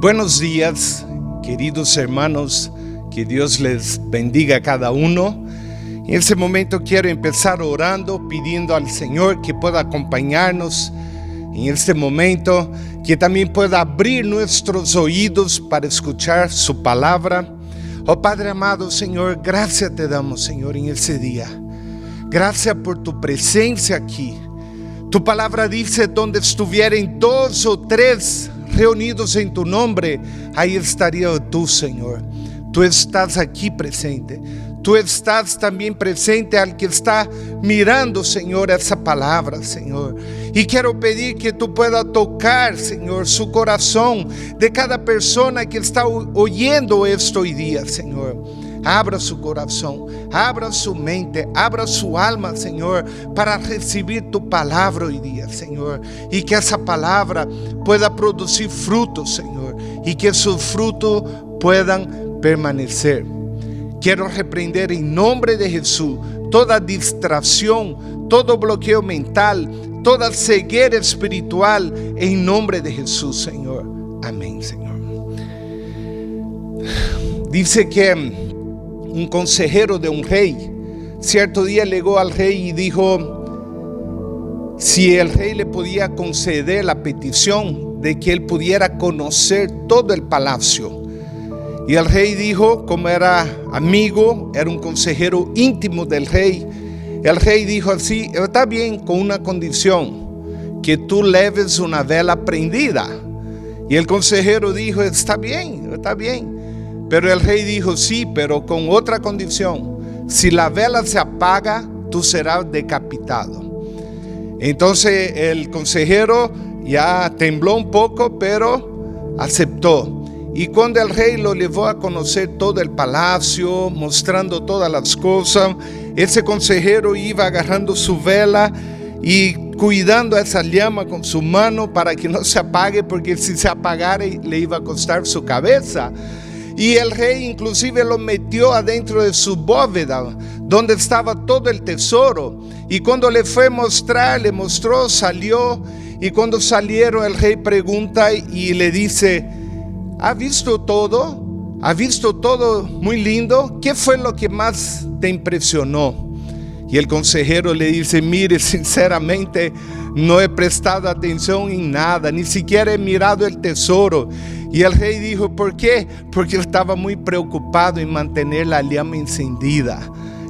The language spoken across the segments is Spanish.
Buenos días, queridos hermanos, que Dios les bendiga a cada uno. En este momento quiero empezar orando, pidiendo al Señor que pueda acompañarnos en este momento, que también pueda abrir nuestros oídos para escuchar su palabra. Oh Padre amado, Señor, gracias te damos, Señor, en ese día. Gracias por tu presencia aquí. Tu palabra dice, donde estuvieren 2 o 3 reunidos en tu nombre, ahí estaría tú, Señor. Tú estás aquí presente. Tú estás también presente al que está mirando, Señor, esa palabra, Señor. Y quiero pedir que tú puedas tocar, Señor, su corazón de cada persona que está oyendo esto hoy día, Señor. Abra su corazón, abra su mente, abra su alma, Señor, para recibir tu palabra hoy día, Señor. Y que esa palabra pueda producir frutos, Señor, y que sus frutos puedan permanecer. Quiero reprender en nombre de Jesús toda distracción, todo bloqueo mental, toda ceguera espiritual en nombre de Jesús, Señor. Amén, Señor. Dice que un consejero de un rey cierto día llegó al rey y dijo si el rey le podía conceder la petición de que él pudiera conocer todo el palacio. Y el rey dijo, como era amigo, era un consejero íntimo del rey, el rey dijo así: está bien, con una condición, que tú leves una vela prendida. Y el consejero dijo, está bien. Pero el rey dijo, sí, pero con otra condición: si la vela se apaga, tú serás decapitado. Entonces el consejero ya tembló un poco, pero aceptó. Y cuando el rey lo llevó a conocer todo el palacio, mostrando todas las cosas, ese consejero iba agarrando su vela y cuidando esa llama con su mano para que no se apague, porque si se apagara le iba a costar su cabeza. Y el rey inclusive lo metió adentro de su bóveda, donde estaba todo el tesoro. Y cuando le fue a mostrar, le mostró, salió. Y cuando salieron, el rey pregunta y le dice: ¿ha visto todo? ¿Ha visto todo muy lindo? ¿Qué fue lo que más te impresionó? Y el consejero le dice: mire, sinceramente no he prestado atención en nada, ni siquiera he mirado el tesoro. Y el rey dijo: ¿por qué? Porque él estaba muy preocupado en mantener la llama encendida.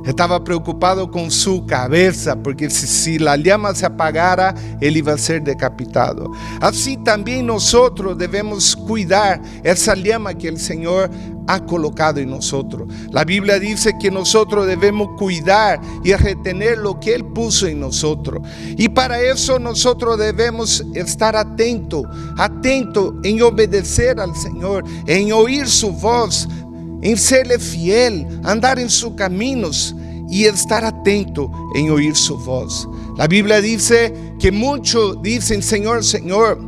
Estaba preocupado con su cabeza, porque si la llama se apagara, él iba a ser decapitado. Así también nosotros debemos cuidar esa llama que el Señor ha colocado en nosotros. La Biblia dice que nosotros debemos cuidar y retener lo que Él puso en nosotros. Y para eso nosotros debemos estar atentos en obedecer al Señor, en oír su voz, en serle fiel, andar en sus caminos y estar atento en oír su voz. La Biblia dice que muchos dicen Señor, Señor,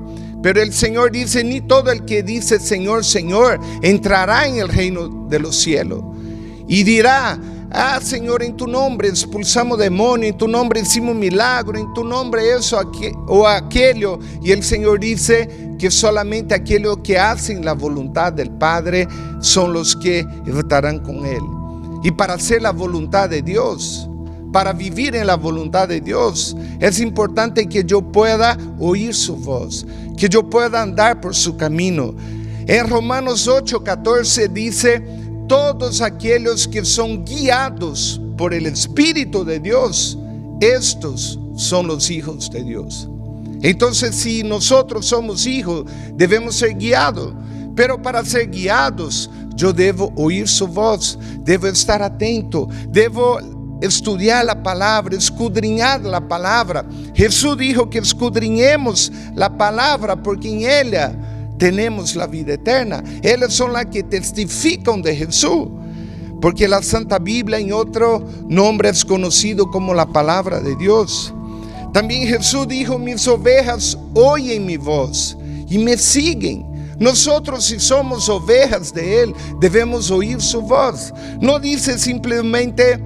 pero el Señor dice: ni todo el que dice Señor, Señor entrará en el reino de los cielos. Y dirá: Señor, en tu nombre expulsamos demonios, en tu nombre hicimos milagro, en tu nombre eso o aquello. Y el Señor dice que solamente aquellos que hacen la voluntad del Padre son los que estarán con Él. Y para hacer la voluntad de Dios, para vivir en la voluntad de Dios, es importante que yo pueda oír su voz, que yo pueda andar por su camino. En Romanos 8:14 dice: todos aquellos que son guiados por el Espíritu de Dios, estos son los hijos de Dios. Entonces, si nosotros somos hijos, debemos ser guiados. Pero para ser guiados, yo debo oír su voz, debo estar atento, debo estudiar la palabra, escudriñar la palabra. Jesús dijo que escudriñemos la palabra, porque en ella tenemos la vida eterna. Ellas son las que testifican de Jesús, porque la Santa Biblia en otro nombre es conocido como la palabra de Dios. También Jesús dijo: mis ovejas oyen mi voz y me siguen. Nosotros, si somos ovejas de Él, debemos oír su voz. No dice simplemente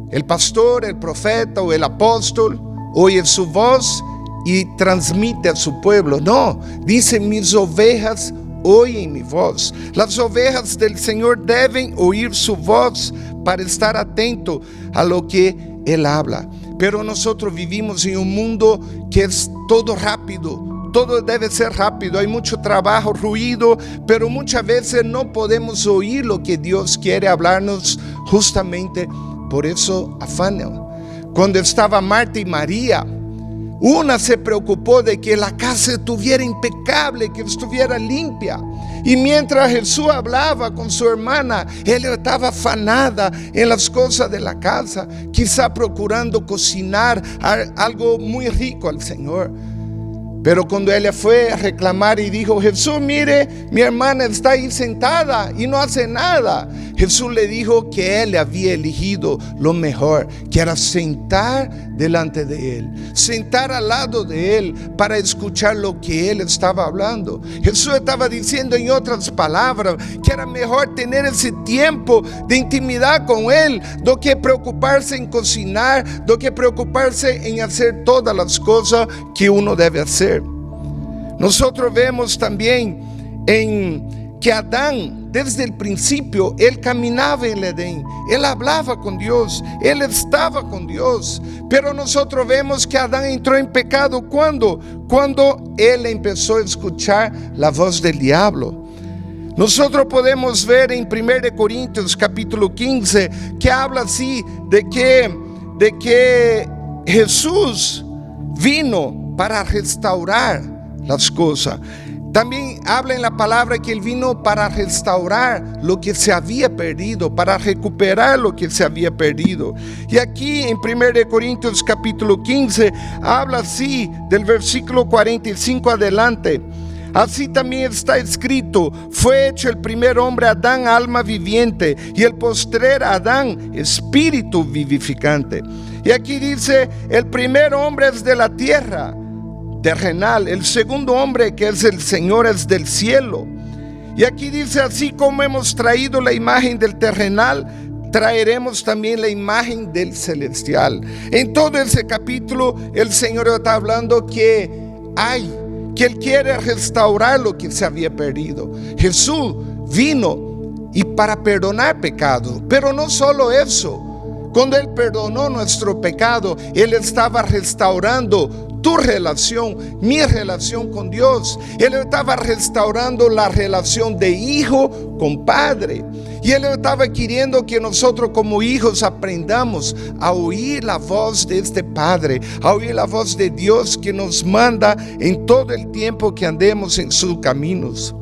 el pastor, el profeta o el apóstol oye su voz y transmite a su pueblo. No, dice: mis ovejas oyen mi voz. Las ovejas del Señor deben oír su voz para estar atento a lo que Él habla. Pero nosotros vivimos en un mundo que es todo rápido. Todo debe ser rápido, hay mucho trabajo, ruido, pero muchas veces no podemos oír lo que Dios quiere hablarnos. Justamente por eso afanan. Cuando estaba Marta y María, una se preocupó de que la casa estuviera impecable, que estuviera limpia. Y mientras Jesús hablaba con su hermana, ella estaba afanada en las cosas de la casa, quizá procurando cocinar algo muy rico al Señor. Pero cuando ella fue a reclamar y dijo: Jesús, mire, mi hermana está ahí sentada y no hace nada, Jesús le dijo que él había elegido lo mejor, que era sentar delante de él, sentar al lado de él para escuchar lo que él estaba hablando. Jesús estaba diciendo, en otras palabras, que era mejor tener ese tiempo de intimidad con él, do que preocuparse en cocinar, do que preocuparse en hacer todas las cosas que uno debe hacer. Nosotros vemos también en que Adán, desde el principio, él caminaba en el Edén, él hablaba con Dios, él estaba con Dios. Pero nosotros vemos que Adán entró en pecado cuando él empezó a escuchar la voz del diablo. Nosotros podemos ver en 1 Corintios capítulo 15 que habla así de que Jesús vino para restaurar las cosas. También habla en la palabra que él vino para restaurar lo que se había perdido, para recuperar lo que se había perdido. Y aquí en 1 Corintios capítulo 15 habla así del versículo 45 adelante. Así también está escrito: fue hecho el primer hombre Adán alma viviente, y el postrer Adán espíritu vivificante. Y aquí dice: el primer hombre es de la tierra, terrenal; el segundo hombre, que es el Señor, es del cielo. Y aquí dice: así como hemos traído la imagen del terrenal, traeremos también la imagen del celestial. En todo ese capítulo el Señor está hablando que Él quiere restaurar lo que se había perdido. Jesús vino y para perdonar pecados, pero no solo eso. Cuando Él perdonó nuestro pecado, Él estaba restaurando tu relación, mi relación con Dios. Él estaba restaurando la relación de hijo con padre. Y Él estaba queriendo que nosotros como hijos aprendamos a oír la voz de este Padre, a oír la voz de Dios que nos manda en todo el tiempo que andemos en sus caminos.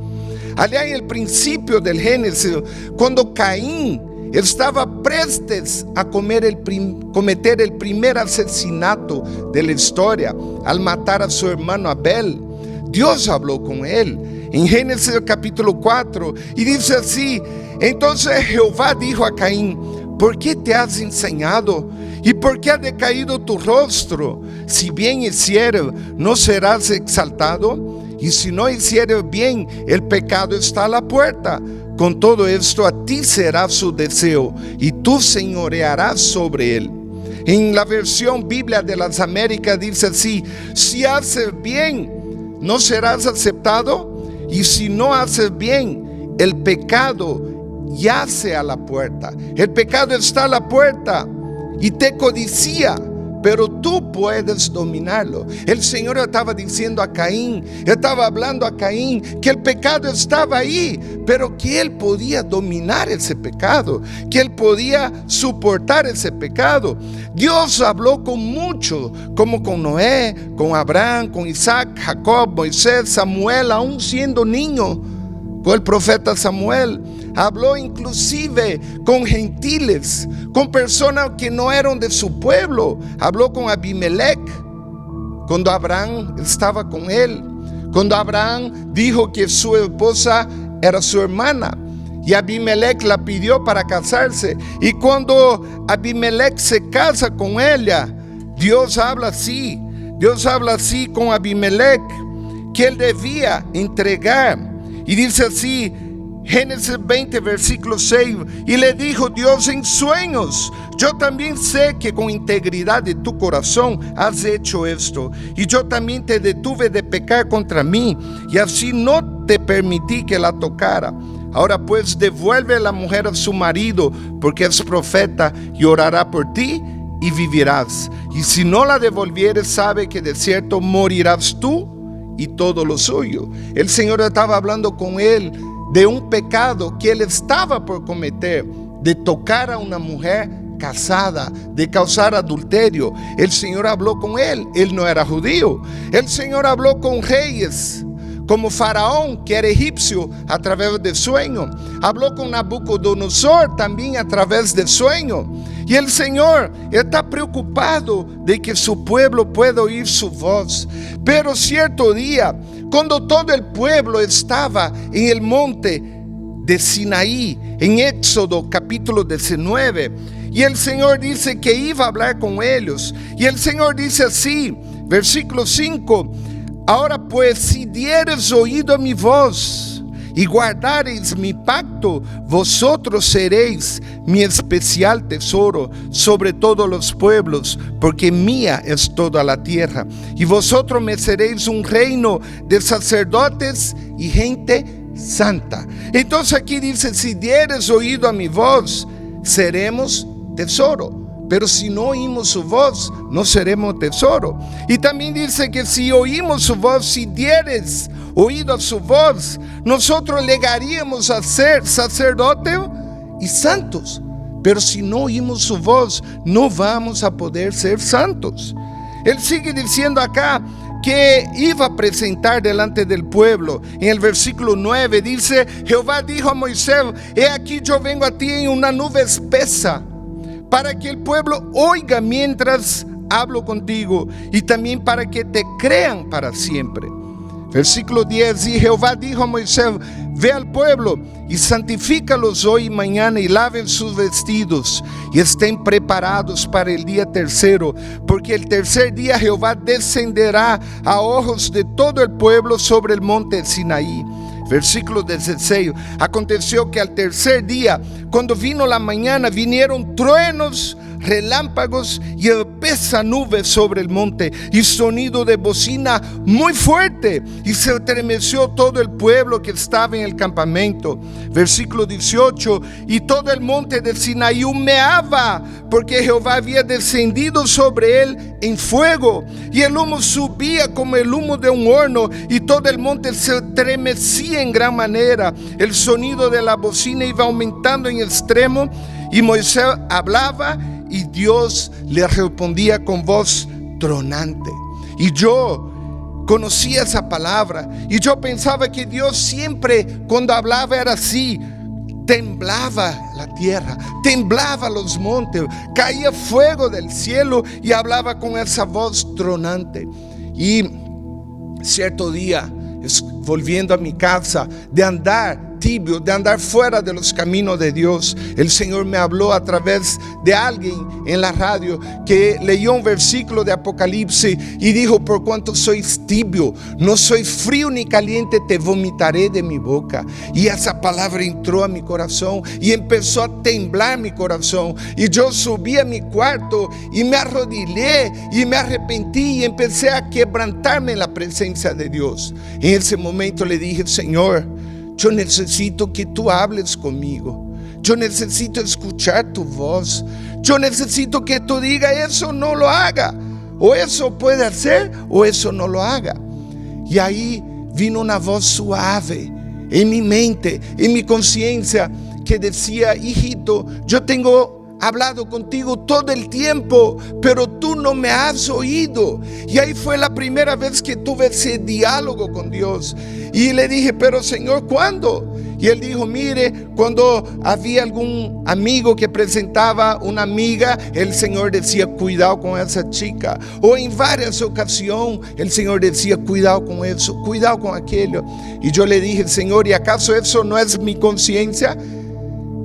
Allá en el principio del Génesis, cuando Caín estaba prestes a cometer el primer asesinato de la historia, al matar a su hermano Abel, Dios habló con él en Génesis capítulo 4 y dice así: entonces Jehová dijo a Caín: ¿por qué te has ensañado? ¿Y por qué ha decaído tu rostro? Si bien hicieres, ¿no serás exaltado? Y si no hicieres bien, el pecado está a la puerta. Con todo esto, a ti será su deseo, y tú señorearás sobre él. En la versión Biblia de las Américas dice así: si haces bien, no serás aceptado, y si no haces bien, el pecado yace a la puerta. El pecado está a la puerta y te codicia, pero tú puedes dominarlo. El Señor estaba diciendo a Caín, estaba hablando a Caín, que el pecado estaba ahí, pero que él podía dominar ese pecado, que él podía soportar ese pecado. Dios habló con muchos, como con Noé, con Abraham, con Isaac, Jacob, Moisés, Samuel, aún siendo niño, con el profeta Samuel. Habló inclusive con gentiles, con personas que no eran de su pueblo. Habló con Abimelech cuando Abraham estaba con él, cuando Abraham dijo que su esposa era su hermana y Abimelech la pidió para casarse. Y cuando Abimelech se casa con ella, Dios habla así con Abimelech, que él debía entregar. Y dice así, Génesis 20, versículo 6, y le dijo Dios en sueños: yo también sé que con integridad de tu corazón has hecho esto, y yo también te detuve de pecar contra mí, y así no te permití que la tocara. Ahora pues devuelve a la mujer a su marido, porque es profeta y orará por ti y vivirás. Y si no la devolvieres, sabe que de cierto morirás tú y todo lo suyo. El Señor estaba hablando con él de un pecado que él estaba por cometer, de tocar a una mujer casada, de causar adulterio. El Señor habló con él no era judío. El Señor habló con reyes como Faraón, que era egipcio, a través de sueño. Habló con Nabucodonosor también a través de sueño. Y el Señor está preocupado de que su pueblo pueda oír su voz. Pero cierto día, cuando todo el pueblo estaba en el monte de Sinaí, en Éxodo capítulo 19, y el Señor dice que iba a hablar con ellos, y el Señor dice así, versículo 5: ahora pues, si dieres oído a mi voz y guardareis mi pacto, vosotros seréis mi especial tesoro sobre todos los pueblos, porque mía es toda la tierra. Y vosotros me seréis un reino de sacerdotes y gente santa. Entonces aquí dice, si dieres oído a mi voz, seremos tesoro. Pero si no oímos su voz, no seremos tesoro. Y también dice que si oímos su voz, si dieres oído a su voz, nosotros llegaríamos a ser sacerdotes y santos. Pero si no oímos su voz, no vamos a poder ser santos. Él sigue diciendo acá que iba a presentar delante del pueblo. En el versículo 9 dice, Jehová dijo a Moisés, he aquí yo vengo a ti en una nube espesa, para que el pueblo oiga mientras hablo contigo, y también para que te crean para siempre. Versículo 10, y Jehová dijo a Moisés, ve al pueblo y santifícalos hoy y mañana, y laven sus vestidos y estén preparados para el día tercero, porque el tercer día Jehová descenderá a ojos de todo el pueblo sobre el monte Sinaí. Versículo 16, aconteció que al tercer día, cuando vino la mañana, vinieron truenos, relámpagos y espesa nube sobre el monte, y sonido de bocina muy fuerte, y se estremeció todo el pueblo que estaba en el campamento. Versículo 18, y todo el monte de Sinaí humeaba, porque Jehová había descendido sobre él en fuego, y el humo subía como el humo de un horno, y todo el monte se estremecía en gran manera. El sonido de la bocina iba aumentando en extremo, y Moisés hablaba y Dios le respondía con voz tronante. Y yo conocía esa palabra, y yo pensaba que Dios siempre cuando hablaba era así: temblaba la tierra, temblaba los montes, caía fuego del cielo y hablaba con esa voz tronante. Y cierto día, volviendo a mi casa, de andar tibio, de andar fuera de los caminos de Dios, el Señor me habló a través de alguien en la radio que leyó un versículo de Apocalipsis y dijo: por cuanto sois tibio, no soy frío ni caliente, te vomitaré de mi boca. Y esa palabra entró a mi corazón y empezó a temblar mi corazón, y yo subí a mi cuarto y me arrodillé y me arrepentí y empecé a quebrantarme en la presencia de Dios. En ese momento le dije: Señor, yo necesito que tú hables conmigo. Yo necesito escuchar tu voz. Yo necesito que tú digas: eso no lo haga, o eso puede hacer, o eso no lo haga. Y ahí vino una voz suave en mi mente, en mi conciencia, que decía: hijito, yo tengo hablado contigo todo el tiempo, pero tú no me has oído. Y ahí fue la primera vez que tuve ese diálogo con Dios. Y le dije: pero Señor, ¿cuándo? Y él dijo: mire, cuando había algún amigo que presentaba una amiga, el Señor decía: cuidado con esa chica. O en varias ocasiones el Señor decía: cuidado con eso, cuidado con aquello. Y yo le dije: Señor, ¿y acaso eso no es mi conciencia?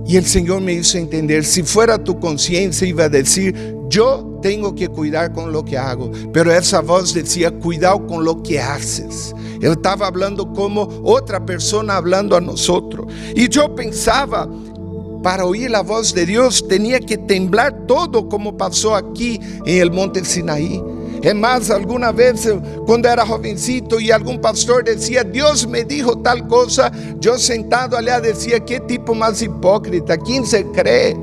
Y el Señor me hizo entender: si fuera tu conciencia, iba a decir: yo tengo que cuidar con lo que hago. Pero esa voz decía: cuidado con lo que haces. Él estaba hablando como otra persona hablando a nosotros. Y yo pensaba, para oír la voz de Dios tenía que temblar todo, como pasó aquí en el monte Sinaí. Es más, alguna vez cuando era jovencito y algún pastor decía, Dios me dijo tal cosa, yo sentado allá decía, qué tipo más hipócrita, ¿quién se cree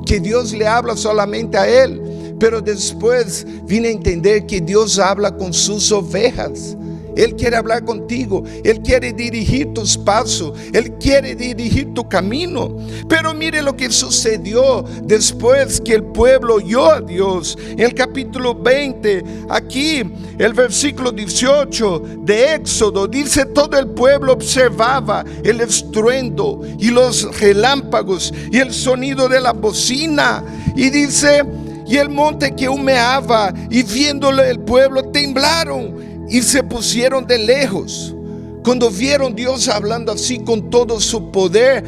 que Dios le habla solamente a él? Pero después vine a entender que Dios habla con sus ovejas. Él quiere hablar contigo, Él quiere dirigir tus pasos, Él quiere dirigir tu camino. Pero mire lo que sucedió después que el pueblo oyó a Dios. En el capítulo 20, aquí el versículo 18 de Éxodo, dice: todo el pueblo observaba el estruendo y los relámpagos y el sonido de la bocina. Y dice: y el monte que humeaba, y viéndolo el pueblo temblaron y se pusieron de lejos. Cuando vieron Dios hablando así con todo su poder,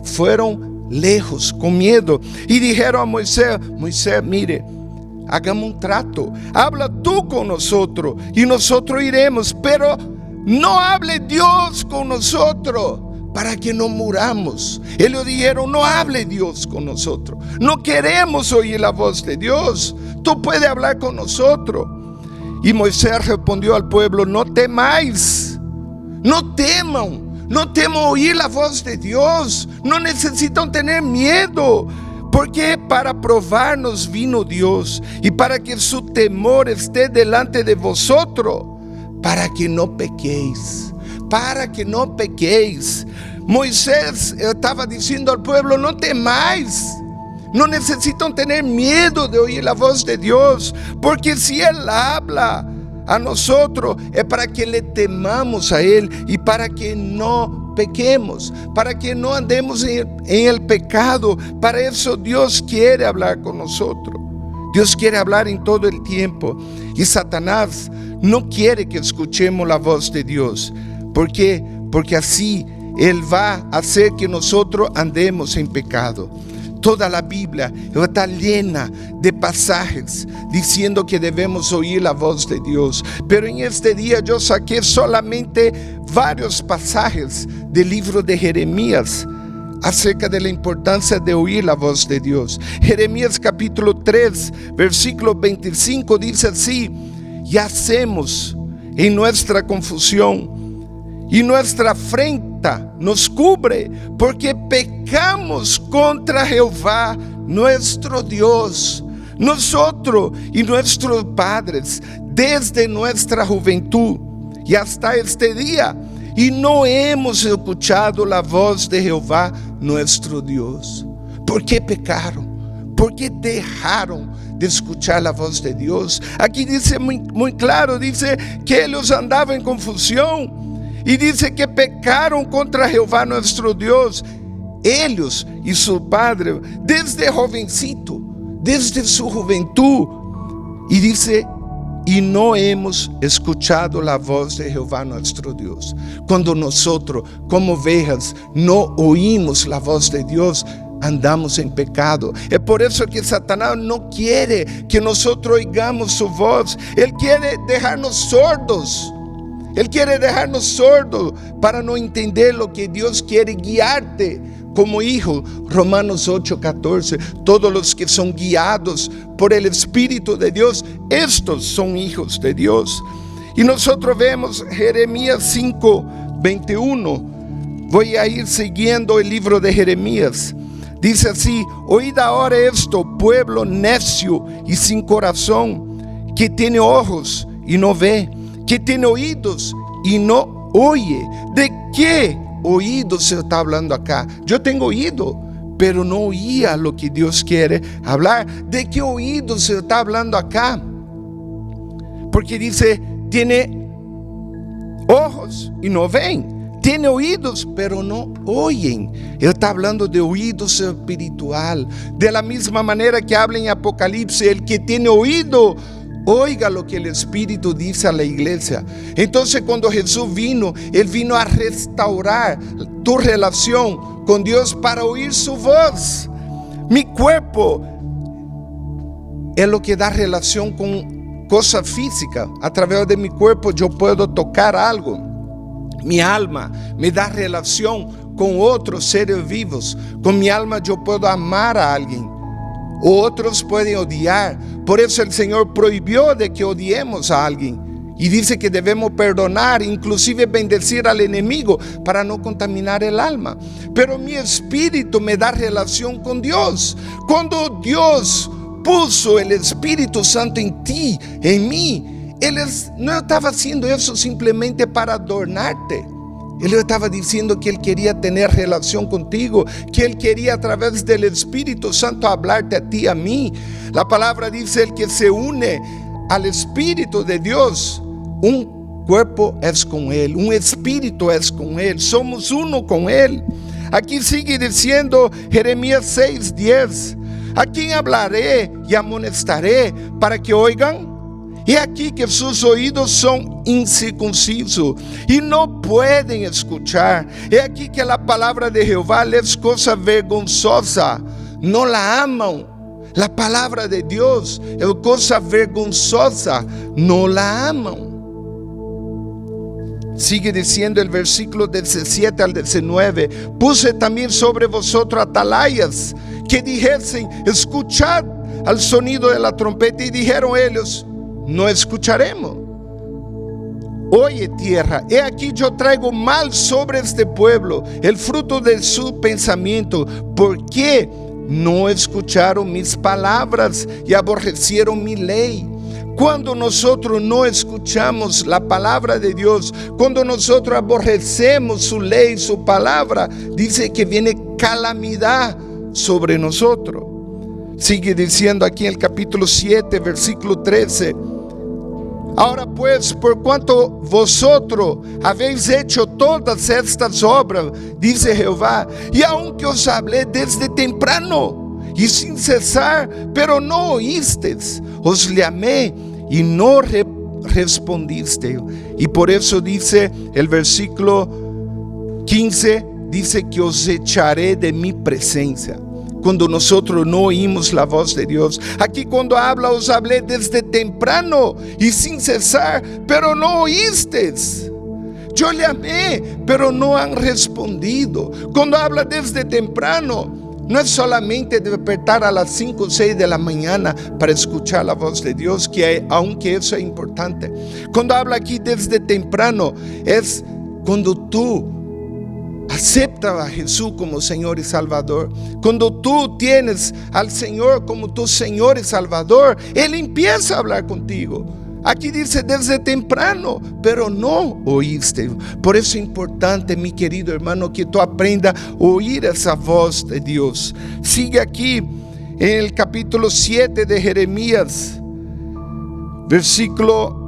fueron lejos con miedo y dijeron a Moisés: Moisés, mire, hagamos un trato, habla tú con nosotros y nosotros iremos, pero no hable Dios con nosotros para que no muramos. Ellos dijeron: no hable Dios con nosotros, no queremos oír la voz de Dios, tú puedes hablar con nosotros. Y Moisés respondió al pueblo: no temáis, no teman oír la voz de Dios, no necesitan tener miedo, porque para probarnos vino Dios y para que su temor esté delante de vosotros, para que no pequéis, para que no pequéis. Moisés estaba diciendo al pueblo: no temáis, no necesitan tener miedo de oír la voz de Dios, porque si Él habla a nosotros es para que le temamos a Él y para que no pequemos, para que no andemos en el pecado. Para eso Dios quiere hablar con nosotros. Dios quiere hablar en todo el tiempo. Y Satanás no quiere que escuchemos la voz de Dios. ¿Por qué? Porque así Él va a hacer que nosotros andemos en pecado. Toda la Biblia está llena de pasajes diciendo que debemos oír la voz de Dios. Pero en este día yo saqué solamente varios pasajes del libro de Jeremías acerca de la importancia de oír la voz de Dios. Jeremías capítulo 3, versículo 25 dice así: y hacemos en nuestra confusión y nuestra afrenta nos cubre, porque pecamos contra Jehová nuestro Dios, nosotros y nuestros padres, desde nuestra juventud y hasta este día, y no hemos escuchado la voz de Jehová nuestro Dios. ¿Por qué pecaron? ¿Por qué dejaron de escuchar la voz de Dios? Aquí dice muy claro, dice que ellos andaban en confusión. Y dice que pecaron contra Jehová nuestro Dios, ellos y su padre, desde jovencito, desde su juventud. Y dice: y no hemos escuchado la voz de Jehová nuestro Dios. Cuando nosotros como ovejas no oímos la voz de Dios, andamos en pecado. Es por eso que Satanás no quiere que nosotros oigamos su voz. Él quiere dejarnos sordos. Él quiere dejarnos sordos para no entender lo que Dios quiere guiarte como hijo. Romanos 8:14. Todos los que son guiados por el Espíritu de Dios, estos son hijos de Dios. Y nosotros vemos Jeremías 5:21. Voy a ir siguiendo el libro de Jeremías. Dice así: oíd ahora esto, pueblo necio y sin corazón, que tiene ojos y no ve, que tiene oídos y no oye. ¿De qué oído se está hablando acá? Yo tengo oído, pero no oía lo que Dios quiere hablar. ¿De qué oído se está hablando acá? Porque dice: tiene ojos y no ven, tiene oídos pero no oyen. Él está hablando de oídos espiritual. De la misma manera que habla en Apocalipsis: el que tiene oído, oiga lo que el Espíritu dice a la iglesia. Entonces, cuando Jesús vino, Él vino a restaurar tu relación con Dios para oír su voz. Mi cuerpo es lo que da relación con cosas físicas. A través de mi cuerpo yo puedo tocar algo. Mi alma me da relación con otros seres vivos. Con mi alma yo puedo amar a alguien. Otros pueden odiar. Por eso el Señor prohibió de que odiemos a alguien. Y dice que debemos perdonar, inclusive bendecir al enemigo para no contaminar el alma. Pero mi espíritu me da relación con Dios. Cuando Dios puso el Espíritu Santo en ti, en mí, Él no estaba haciendo eso simplemente para adornarte. Él estaba diciendo que Él quería tener relación contigo, que Él quería a través del Espíritu Santo hablarte a ti, a mí. La palabra dice: el que se une al Espíritu de Dios, un cuerpo es con Él, un espíritu es con Él, somos uno con Él. Aquí sigue diciendo Jeremías 6:10: ¿a quién hablaré y amonestaré para que oigan? Y aquí que sus oídos son incircuncisos y no pueden escuchar. He aquí que la palabra de Jehová les es cosa vergonzosa, no la aman. La palabra de Dios es cosa vergonzosa, no la aman. Sigue diciendo el versículo 17 al 19: puse también sobre vosotros atalayas que dijesen: escuchad al sonido de la trompeta. Y dijeron ellos: no escucharemos. Oye tierra, he aquí yo traigo mal sobre este pueblo, el fruto de su pensamiento, porque no escucharon mis palabras y aborrecieron mi ley. Cuando nosotros no escuchamos la palabra de Dios, cuando nosotros aborrecemos su ley, su palabra, dice que viene calamidad sobre nosotros. Sigue diciendo aquí en el capítulo 7, versículo 13: ahora pues, por cuanto vosotros habéis hecho todas estas obras, dice Jehová, y aunque os hablé desde temprano y sin cesar, pero no oísteis, os llamé y no respondiste. Y por eso dice el versículo 15, dice que os echaré de mi presencia. Cuando nosotros no oímos la voz de Dios. Aquí cuando habla: os hablé desde temprano y sin cesar, pero no oísteis. Yo llamé, pero no han respondido. Cuando habla desde temprano, no es solamente despertar a las 5 o 6 de la mañana para escuchar la voz de Dios, aunque eso es importante. Cuando habla aquí desde temprano, es cuando tú acepta a Jesús como Señor y Salvador. Cuando tú tienes al Señor como tu Señor y Salvador, Él empieza a hablar contigo. Aquí dice desde temprano, pero no oíste. Por eso es importante, mi querido hermano, que tú aprendas a oír esa voz de Dios. Sigue aquí en el capítulo 7 de Jeremías, versículo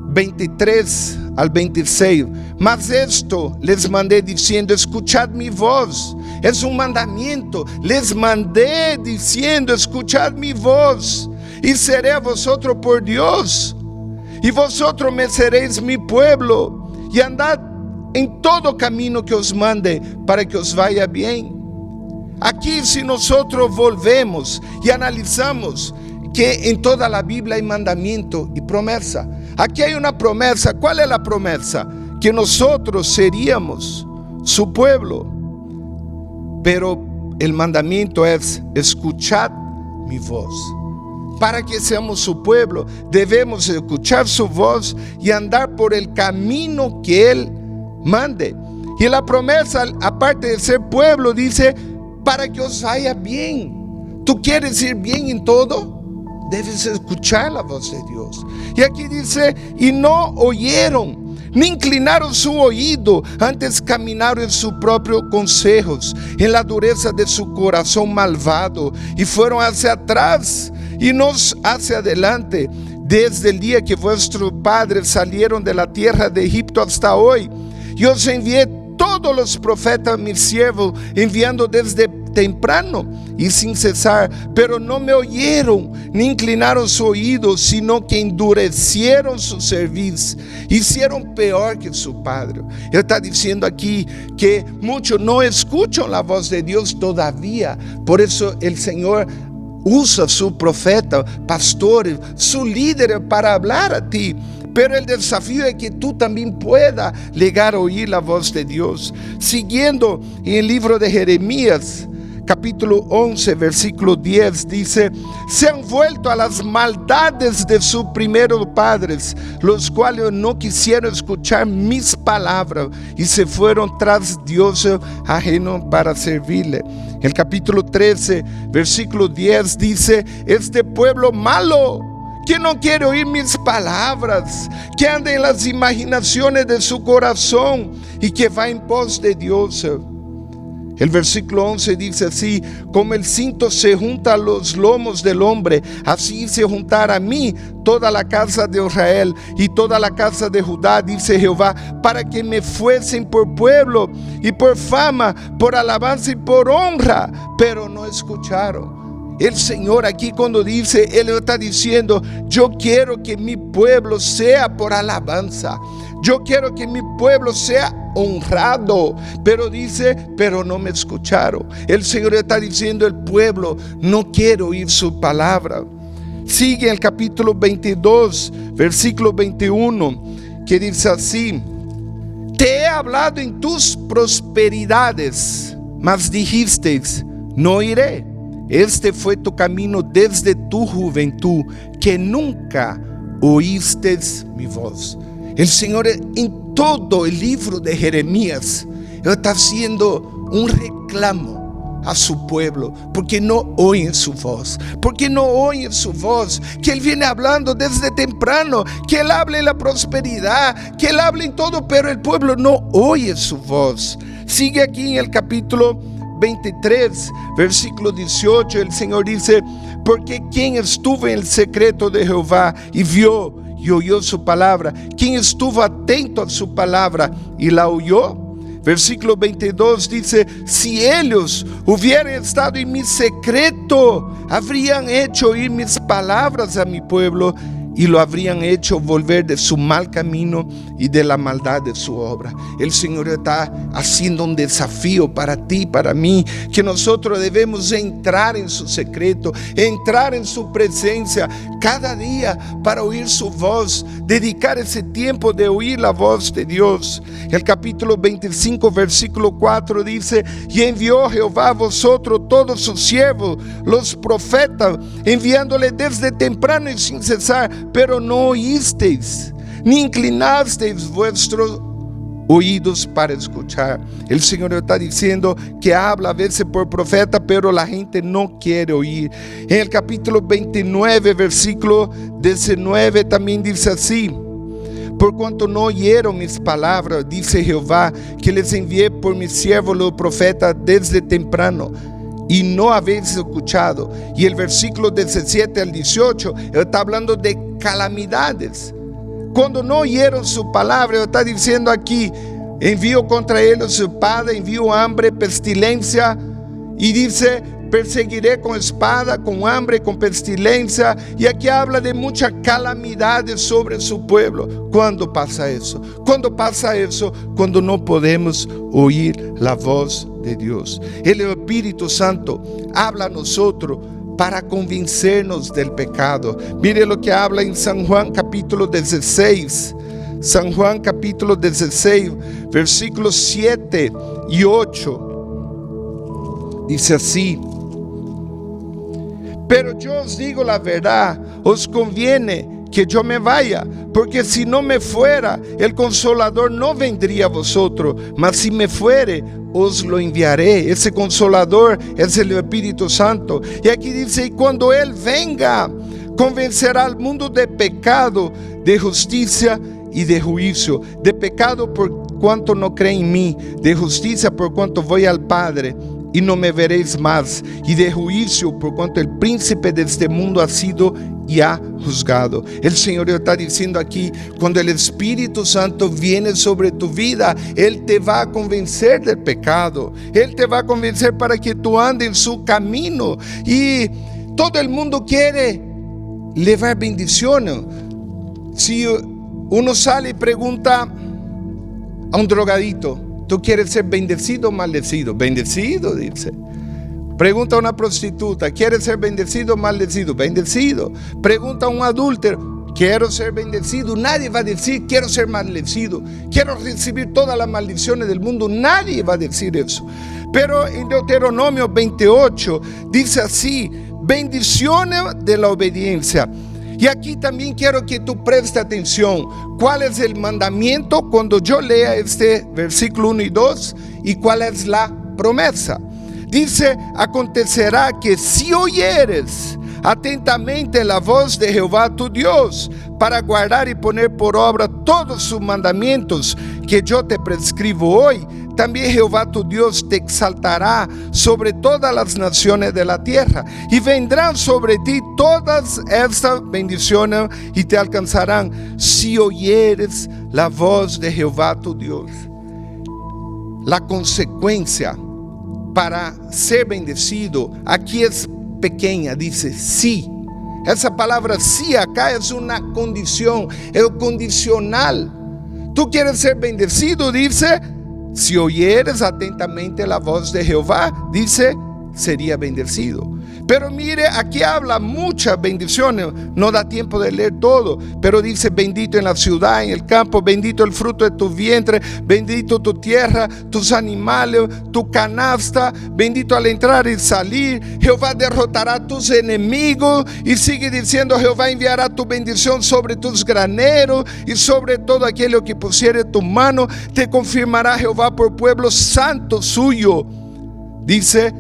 23 al 26. Mas esto les mandé diciendo: escuchad mi voz. Es un mandamiento. Les mandé diciendo: escuchad mi voz, y seré a vosotros por Dios, y vosotros me seréis mi pueblo, y andad en todo camino que os mande, para que os vaya bien. Aquí, si nosotros volvemos y analizamos que en toda la Biblia hay mandamiento y promesa. Aquí hay una promesa. ¿Cuál es la promesa? Que nosotros seríamos su pueblo. Pero el mandamiento es: escuchad mi voz. Para que seamos su pueblo, debemos escuchar su voz y andar por el camino que Él mande. Y la promesa, aparte de ser pueblo, dice: para que os vaya bien. ¿Tú quieres ir bien en todo? Debes escuchar la voz de Dios. Y aquí dice: y no oyeron, ni inclinaron su oído, antes caminaron en sus propios consejos, en la dureza de su corazón malvado, y fueron hacia atrás y no hacia adelante, desde el día que vuestros padres salieron de la tierra de Egipto hasta hoy. Yo os envié todos los profetas, mis siervos, enviando desde temprano y sin cesar, pero no me oyeron, ni inclinaron su oído, sino que endurecieron su cerviz, hicieron peor que su padre. Él está diciendo aquí que muchos no escuchan la voz de Dios todavía. Por eso el Señor usa su profeta, pastores, su líder para hablar a ti. Pero el desafío es que tú también puedas llegar a oír la voz de Dios. Siguiendo en el libro de Jeremías, capítulo 11, versículo 10 dice: se han vuelto a las maldades de sus primeros padres, los cuales no quisieron escuchar mis palabras y se fueron tras dioses ajenos para servirle. El capítulo 13, versículo 10 dice: este pueblo malo, que no quiere oír mis palabras, que anda en las imaginaciones de su corazón y que va en pos de Dios. El versículo 11 dice así: como el cinto se junta a los lomos del hombre, así se juntará a mí toda la casa de Israel y toda la casa de Judá, dice Jehová, para que me fuesen por pueblo y por fama, por alabanza y por honra, pero no escucharon. El Señor aquí cuando dice, Él está diciendo: yo quiero que mi pueblo sea por alabanza, yo quiero que mi pueblo sea honrado, pero dice, pero no me escucharon. El Señor está diciendo: el pueblo no quiere oír su palabra. Sigue el capítulo 22, versículo 21, que dice así: te he hablado en tus prosperidades, mas dijisteis, no iré. Este fue tu camino desde tu juventud, que nunca oíste mi voz. El Señor en todo el libro de Jeremías está haciendo un reclamo a su pueblo, porque no oyen su voz, porque no oyen su voz, que Él viene hablando desde temprano, que Él habla en la prosperidad, que Él habla en todo, pero el pueblo no oye su voz. Sigue aquí en el capítulo 23, versículo 18, el Señor dice: porque quien estuvo en el secreto de Jehová y vio y oyó su palabra, quien estuvo atento a su palabra y la oyó. Versículo 22 dice: si ellos hubieran estado en mi secreto, habrían hecho oír mis palabras a mi pueblo y lo habrían hecho volver de su mal camino y de la maldad de su obra. El Señor está haciendo un desafío para ti, para mí, que nosotros debemos entrar en su secreto, entrar en su presencia cada día para oír su voz, dedicar ese tiempo de oír la voz de Dios. El capítulo 25, versículo 4 dice: y envió Jehová a vosotros todos sus siervos, los profetas, enviándole desde temprano y sin cesar, pero no oísteis, ni inclinasteis vuestros oídos para escuchar. El Señor está diciendo que habla a veces por profeta, pero la gente no quiere oír. En el capítulo 29, versículo 19 también dice así: por cuanto no oyeron mis palabras, dice Jehová, que les envié por mis siervos los profetas desde temprano, y no habéis escuchado. Y el versículo 17 al 18 está hablando de calamidades. Cuando no oyeron su palabra, está diciendo aquí: envío contra ellos espada, envío hambre, pestilencia, y dice: perseguiré con espada, con hambre, con pestilencia. Y aquí habla de muchas calamidades sobre su pueblo. ¿Cuándo pasa eso? ¿Cuándo pasa eso? Cuando no podemos oír la voz de Dios. El Espíritu Santo habla a nosotros para convencernos del pecado. Mire lo que habla en San Juan capítulo 16. San Juan capítulo 16, versículos 7 y 8. Dice así: pero yo os digo la verdad, os conviene que yo me vaya, porque si no me fuera, el Consolador no vendría a vosotros, mas si me fuere, os lo enviaré. Ese Consolador es el Espíritu Santo. Y aquí dice: y cuando Él venga, convencerá al mundo de pecado, de justicia y de juicio. De pecado por cuanto no creen en mí, de justicia por cuanto voy al Padre y no me veréis más, y de juicio por cuanto el príncipe de este mundo ha sido ya juzgado. El Señor está diciendo aquí: cuando el Espíritu Santo viene sobre tu vida, Él te va a convencer del pecado, Él te va a convencer para que tú andes en su camino. Y todo el mundo quiere llevar bendiciones. Si uno sale y pregunta a un drogadito: ¿tú quieres ser bendecido o maldecido? Bendecido, dice. Pregunta a una prostituta: ¿quieres ser bendecido o maldecido? Bendecido. Pregunta a un adúltero: quiero ser bendecido. Nadie va a decir, quiero ser maldecido, quiero recibir todas las maldiciones del mundo. Nadie va a decir eso. Pero en Deuteronomio 28 dice así: bendiciones de la obediencia. Y aquí también quiero que tú prestes atención. ¿Cuál es el mandamiento cuando yo lea este versículo 1 y 2? ¿Y cuál es la promesa? Dice: acontecerá que si oyeres atentamente la voz de Jehová tu Dios, para guardar y poner por obra todos sus mandamientos que yo te prescribo hoy, también Jehová tu Dios te exaltará sobre todas las naciones de la tierra, y vendrán sobre ti todas estas bendiciones y te alcanzarán si oyeres la voz de Jehová tu Dios. La consecuencia para ser bendecido aquí es pequeña, dice sí. Esa palabra sí acá es una condición, es condicional. Tú quieres ser bendecido, dice, si oyeres atentamente la voz de Jehová, dice, sería bendecido. Pero mire, aquí habla muchas bendiciones, no da tiempo de leer todo, pero dice: bendito en la ciudad, en el campo, bendito el fruto de tu vientre, bendito tu tierra, tus animales, tu canasta, bendito al entrar y salir. Jehová derrotará a tus enemigos, y sigue diciendo: Jehová enviará tu bendición sobre tus graneros y sobre todo aquello que pusiere tu mano, te confirmará Jehová por pueblo santo suyo. Dice: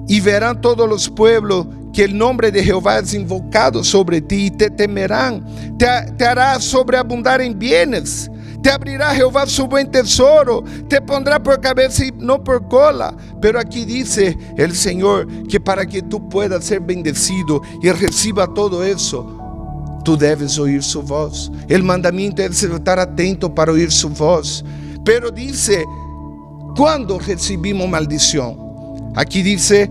y verán todos los pueblos que el nombre de Jehová es invocado sobre ti, y te temerán. Te hará sobreabundar en bienes. Te abrirá Jehová su buen tesoro. Te pondrá por cabeza y no por cola. Pero aquí dice el Señor que para que tú puedas ser bendecido y reciba todo eso, tú debes oír su voz. El mandamiento es estar atento para oír su voz. Pero dice: ¿cuándo recibimos maldición? Aquí dice,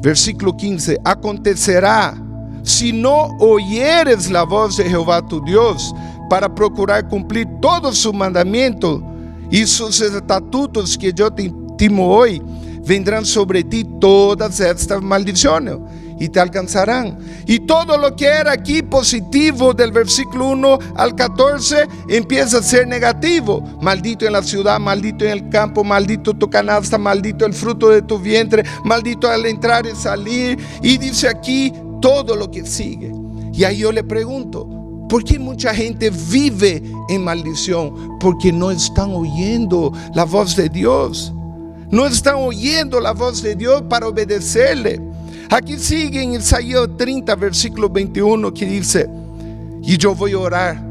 versículo 15: acontecerá si no oyeres la voz de Jehová tu Dios, para procurar cumplir todos sus mandamientos y sus estatutos que yo te intimo hoy, vendrán sobre ti todas estas maldiciones y te alcanzarán. Y todo lo que era aquí positivo del versículo 1 al 14 empieza a ser negativo. Maldito en la ciudad, maldito en el campo, maldito tu canasta, maldito el fruto de tu vientre, maldito al entrar y salir. Y dice aquí todo lo que sigue. Y ahí yo le pregunto: ¿por qué mucha gente vive en maldición? Porque no están oyendo la voz de Dios. No están oyendo la voz de Dios para obedecerle. Aquí sigue en Isaías 30, versículo 21, que dice: y yo voy a orar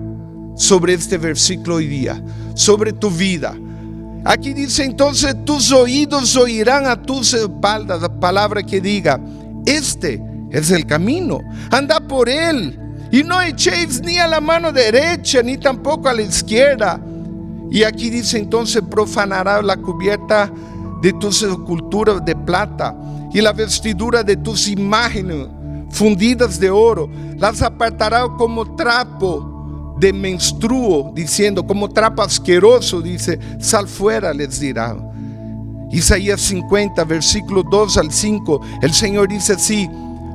sobre este versículo hoy día, sobre tu vida. Aquí dice: entonces tus oídos oirán a tus espaldas la palabra que diga: este es el camino, anda por él, y no echéis ni a la mano derecha ni tampoco a la izquierda. Y aquí dice: entonces profanará la cubierta de tus esculturas de plata y la vestidura de tus imágenes fundidas de oro, las apartará como trapo de menstruo, diciendo, como trapo asqueroso, dice, sal fuera, les dirá. Isaías 50, versículo 2 al 5, el Señor dice así: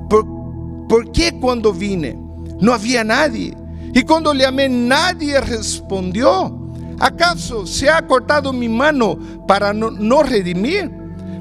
¿por qué cuando vine no había nadie? Y cuando le llamé, nadie respondió. ¿Acaso se ha cortado mi mano para no redimir?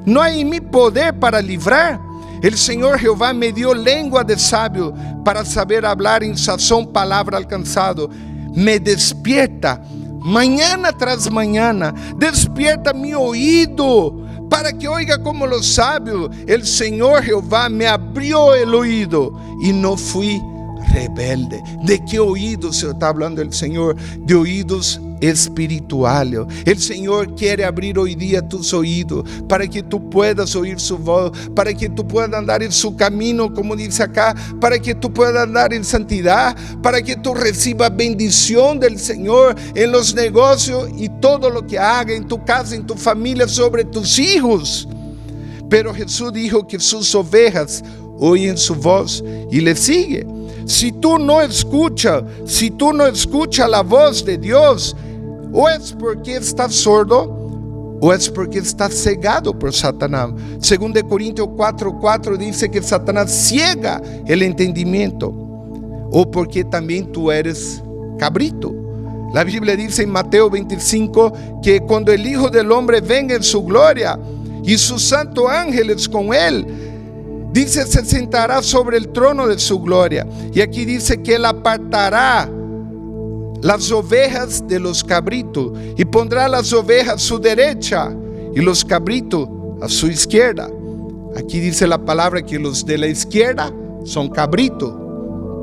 ¿No hay en mí poder para librar? El Señor Jehová me dio lengua de sabio para saber hablar en sazón palabra alcanzado. Me despierta mañana tras mañana, despierta mi oído para que oiga como los sabios. El Señor Jehová me abrió el oído y no fui rebelde. ¿De qué oídos se está hablando el Señor? De oídos espirituales. El Señor quiere abrir hoy día tus oídos para que tú puedas oír su voz, para que tú puedas andar en su camino, como dice acá, para que tú puedas andar en santidad, para que tú recibas bendición del Señor en los negocios y todo lo que haga en tu casa, en tu familia, sobre tus hijos. Pero Jesús dijo que sus ovejas oyen su voz y le siguen. Si tú no escuchas la voz de Dios, o es porque estás sordo, o es porque estás cegado por Satanás. 2 Corintios 4:4 dice que Satanás ciega el entendimiento. o porque también tú eres cabrito. La Biblia dice en Mateo 25 que cuando el Hijo del Hombre venga en su gloria y sus santos ángeles con él, dice, se sentará sobre el trono de su gloria. Y aquí dice que él apartará las ovejas de los cabritos y pondrá las ovejas a su derecha y los cabritos a su izquierda. Aquí dice la palabra que los de la izquierda son cabritos,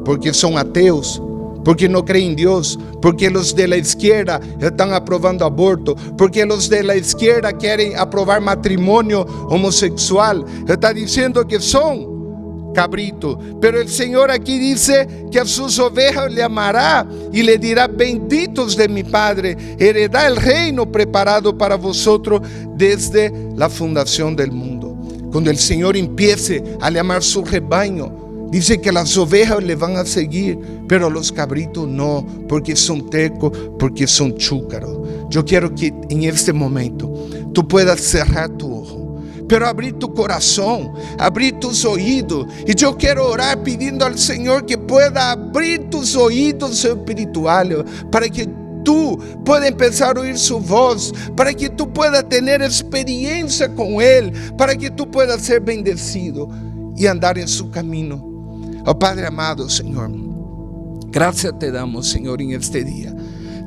porque son ateos, porque no creen en Dios, porque los de la izquierda están aprobando aborto, porque los de la izquierda quieren aprobar matrimonio homosexual. Está diciendo que son cabrito. Pero el Señor aquí dice que a sus ovejas le amará y le dirá: benditos de mi Padre, heredad el reino preparado para vosotros desde la fundación del mundo. Cuando el Señor empiece a llamar su rebaño, dice que las ovejas le van a seguir, pero los cabritos no, porque son tercos, porque son chúcaros. Yo quiero que en este momento tú puedas cerrar tu ojo, pero abrir tu corazón, abrir tus oídos. Y yo quiero orar pidiendo al Señor que pueda abrir tus oídos espirituales para que tú puedas empezar a oír su voz, para que tú puedas tener experiencia con Él, para que tú puedas ser bendecido y andar en su camino. Oh Padre amado, Señor, gracias te damos, Señor, en este día.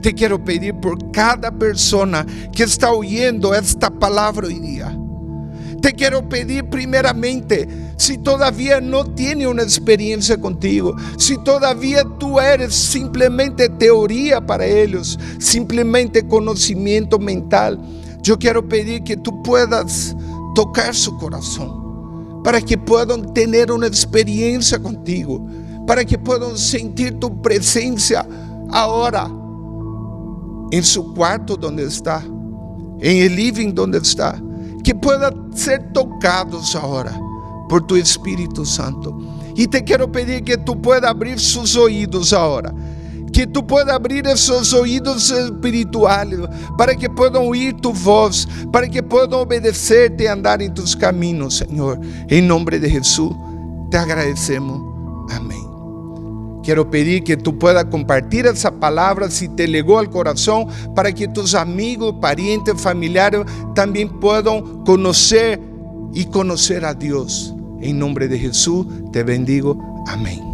Te quiero pedir por cada persona que está oyendo esta palabra hoy día. Te quiero pedir primeramente, si todavía no tiene una experiencia contigo, si todavía tú eres simplemente teoría para ellos, simplemente conocimiento mental, yo quiero pedir que tú puedas tocar su corazón, para que puedan tener una experiencia contigo, para que puedan sentir tu presencia ahora, en su cuarto donde está, en el living donde está, que puedan ser tocados ahora por tu Espíritu Santo. Y te quiero pedir que tú puedas abrir sus oídos ahora, que tú puedas abrir esos oídos espirituales para que puedan oír tu voz, para que puedan obedecerte y andar en tus caminos, Señor. En nombre de Jesús te agradecemos. Amén. Quiero pedir que tú puedas compartir esa palabra si te llegó al corazón, para que tus amigos, parientes, familiares también puedan conocer a Dios. En nombre de Jesús te bendigo. Amén.